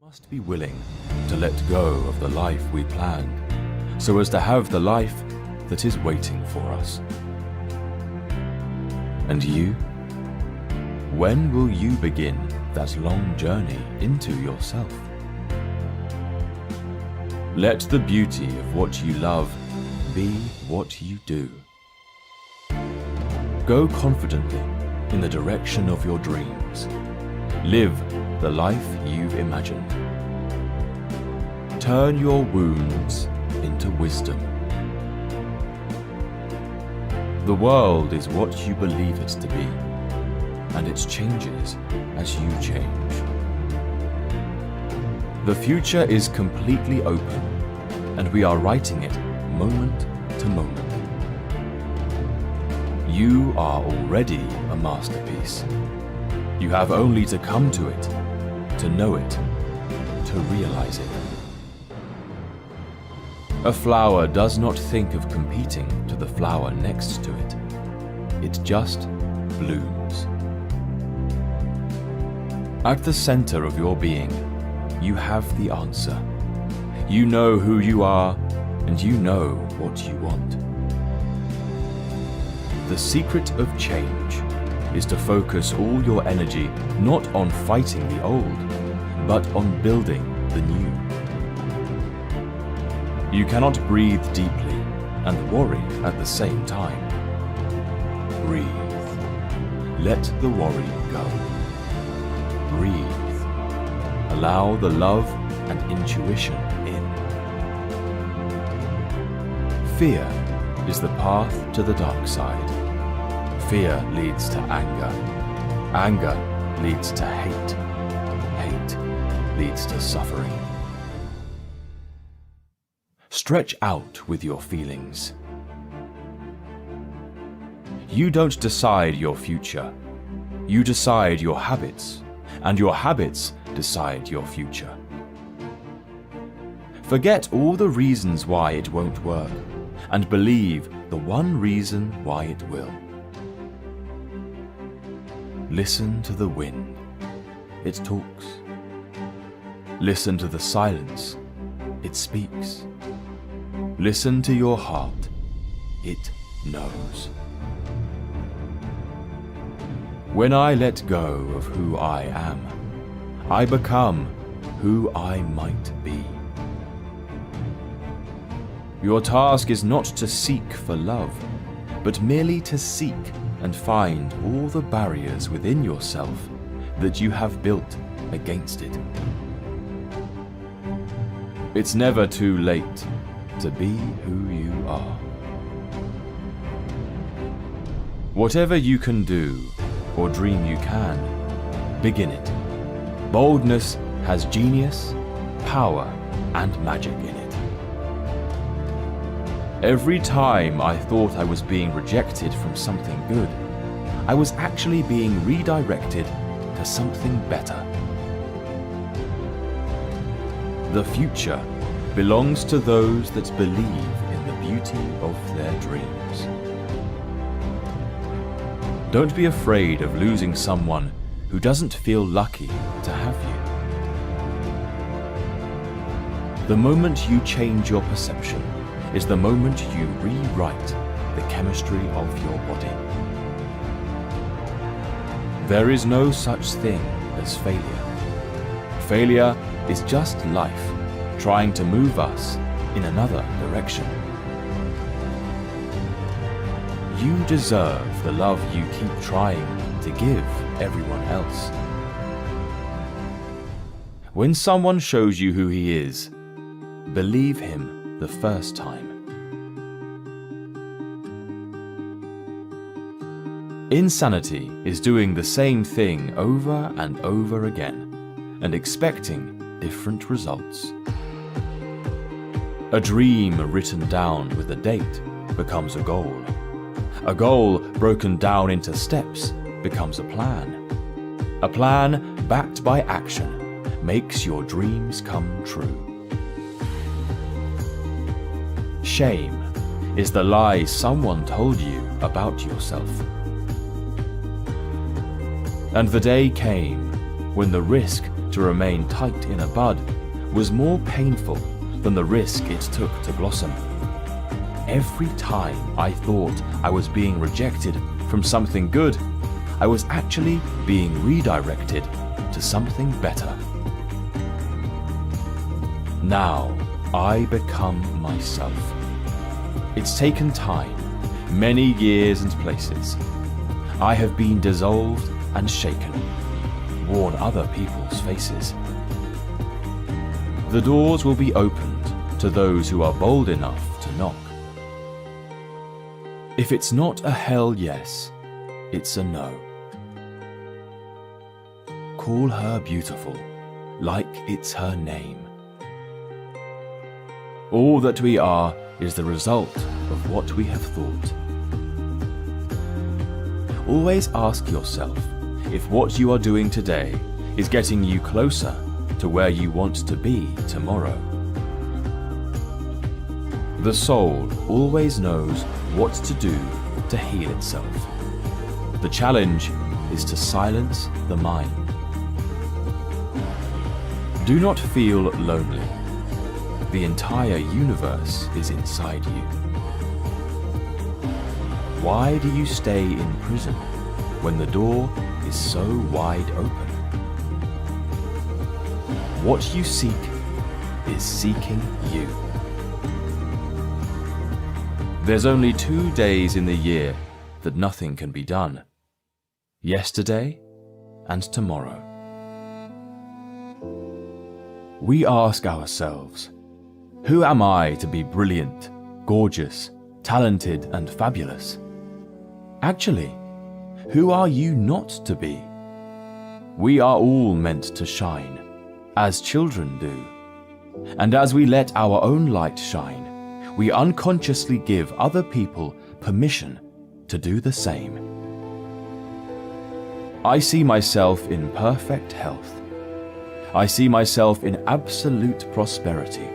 Must be willing to let go of the life we planned, so as to have the life that is waiting for us. And you? When will you begin that long journey into yourself? Let the beauty of what you love be what you do. Go confidently in the direction of your dreams. Live the life you've imagined. Turn your wounds into wisdom. The world is what you believe it to be, and it changes as you change. The future is completely open, and we are writing it moment to moment. You are already a masterpiece. You have only to come to it, to know it, to realize it. A flower does not think of competing to the flower next to it. It just blooms. At the center of your being, you have the answer. You know who you are, and you know what you want. The secret of change is to focus all your energy not on fighting the old, but on building the new. You cannot breathe deeply and worry at the same time. Breathe. Let the worry go. Breathe. Allow the love and intuition in. Fear is the path to the dark side. Fear leads to anger. Anger leads to hate. Hate leads to suffering. Stretch out with your feelings. You don't decide your future. You decide your habits, and your habits decide your future. Forget all the reasons why it won't work, and believe the one reason why it will. Listen to the wind. It talks. Listen to the silence. It speaks. Listen to your heart. It knows. When I let go of who I am, I become who I might be. Your task is not to seek for love, but merely to seek and find all the barriers within yourself that you have built against it. It's never too late to be who you are. Whatever you can do, or dream you can, begin it. Boldness has genius, power, and magic in it. Every time I thought I was being rejected from something good, I was actually being redirected to something better. The future belongs to those that believe in the beauty of their dreams. Don't be afraid of losing someone who doesn't feel lucky to have you. The moment you change your perception is the moment you rewrite the chemistry of your body. There is no such thing as failure. Failure is just life trying to move us in another direction. You deserve the love you keep trying to give everyone else. When someone shows you who he is, believe him the first time. Insanity is doing the same thing over and over again and expecting different results. A dream written down with a date becomes a goal. A goal broken down into steps becomes a plan. A plan backed by action makes your dreams come true. Shame is the lie someone told you about yourself. And the day came when the risk to remain tight in a bud was more painful than the risk it took to blossom. Every time I thought I was being rejected from something good, I was actually being redirected to something better. Now I become myself. It's taken time, many years and places. I have been dissolved and shaken, worn other people's faces. The doors will be opened to those who are bold enough to knock. If it's not a hell yes, it's a no. Call her beautiful, like it's her name. All that we are is the result of what we have thought. Always ask yourself if what you are doing today is getting you closer to where you want to be tomorrow. The soul always knows what to do to heal itself. The challenge is to silence the mind. Do not feel lonely. The entire universe is inside you. Why do you stay in prison when the door is so wide open? What you seek is seeking you. There's only 2 days in the year that nothing can be done. Yesterday and tomorrow. We ask ourselves, who am I to be brilliant, gorgeous, talented, and fabulous? Actually, who are you not to be? We are all meant to shine, as children do. And as we let our own light shine, we unconsciously give other people permission to do the same. I see myself in perfect health. I see myself in absolute prosperity.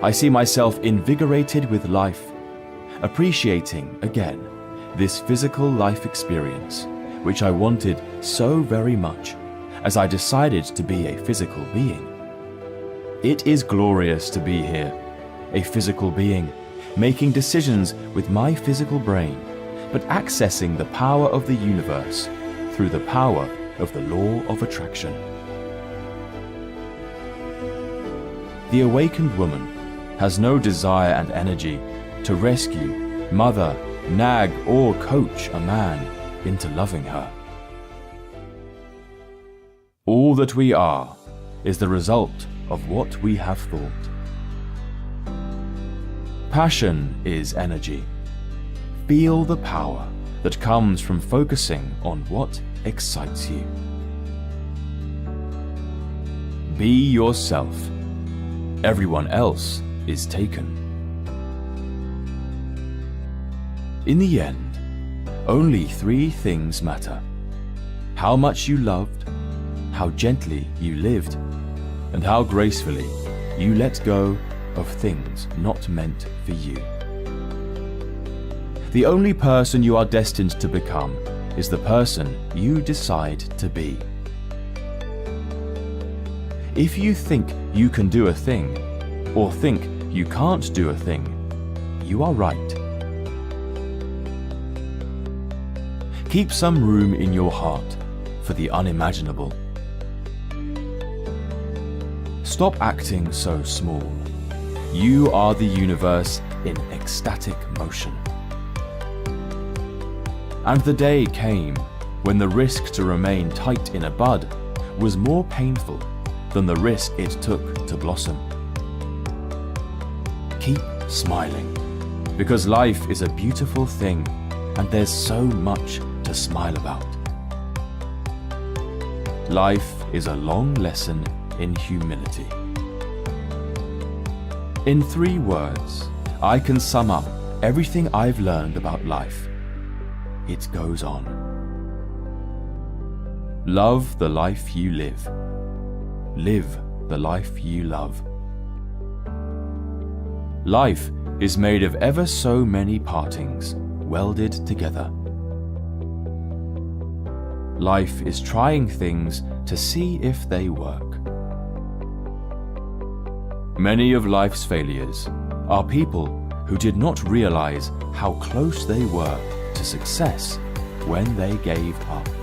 I see myself invigorated with life, appreciating, again, this physical life experience, which I wanted so very much as I decided to be a physical being. It is glorious to be here, a physical being, making decisions with my physical brain, but accessing the power of the universe through the power of the law of attraction. The awakened woman has no desire and energy to rescue, mother, nag, or coach a man into loving her. All that we are is the result of what we have thought. Passion is energy. Feel the power that comes from focusing on what excites you. Be yourself. Everyone else is taken. In the end, only 3 things matter: how much you loved, how gently you lived, and how gracefully you let go of things not meant for you. The only person you are destined to become is the person you decide to be. If you think you can do a thing, or think you can't do a thing, you are right. Keep some room in your heart for the unimaginable. Stop acting so small. You are the universe in ecstatic motion. And the day came when the risk to remain tight in a bud was more painful than the risk it took to blossom. Keep smiling, because life is a beautiful thing and there's so much to smile about. Life is a long lesson in humility. In 3 words, I can sum up everything I've learned about life. It goes on. Love the life you live. Live the life you love. Life is made of ever so many partings welded together. Life is trying things to see if they work. Many of life's failures are people who did not realize how close they were to success when they gave up.